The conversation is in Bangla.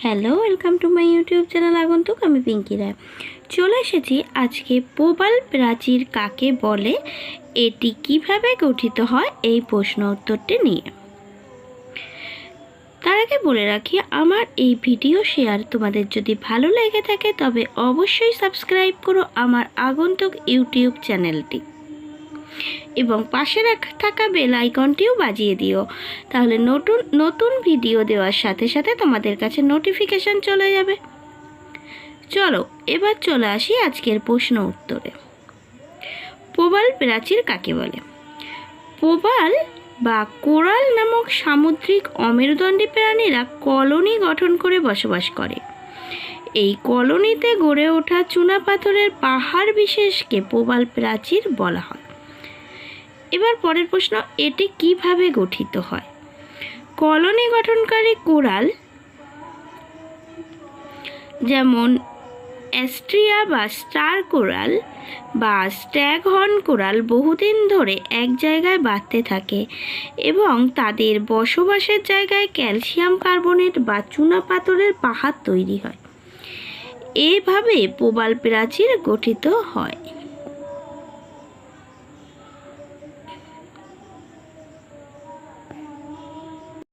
Hello, welcome to my YouTube channel আগন্তুক। আমি পিঙ্কি রায় চলে এসেছি আজকে প্রবাল প্রাচীর কাকে বলে, এটি কিভাবে গঠিত হয় এই প্রশ্ন উত্তরটি নিয়ে। তার আগে বলে রাখি, আমার এই ভিডিও শেয়ার তোমাদের যদি ভালো লেগে থাকে তবে অবশ্যই সাবস্ক্রাইব করো আমার আগন্তুক ইউটিউব চ্যানেলটি এবং পাশে থাকা বেল আইকনটিও বাজিয়ে দিও, তাহলে নতুন নতুন ভিডিও দেওয়ার সাথে সাথে তোমাদের কাছে নোটিফিকেশান চলে যাবে। চলো এবার চলে আসি আজকের প্রশ্ন উত্তরে। প্রবাল প্রাচীর কাকে বলে? প্রবাল বা কোরাল নামক সামুদ্রিক অমেরুদণ্ডী প্রাণীরা কলোনি গঠন করে বসবাস করে। এই কলোনিতে গড়ে ওঠা চুনাপাথরের পাহাড় বিশেষকে প্রবাল প্রাচীর বলা হয়। এবার পরের প্রশ্ন, এটি কিভাবে গঠিত হয়? কলোনি গঠনকারী কোরাল যেমন অ্যাস্ট্রিয়া বা স্টার কোরাল বা স্ট্যাগহর্ন কোরাল বহুদিন ধরে এক জায়গায় বাঁধতে থাকে এবং তাদের বসবাসের জায়গায় ক্যালসিয়াম কার্বনেট বা চুনাপাথরের পাহাড় তৈরি হয়। এভাবে প্রবাল প্রাচীর গঠিত হয়।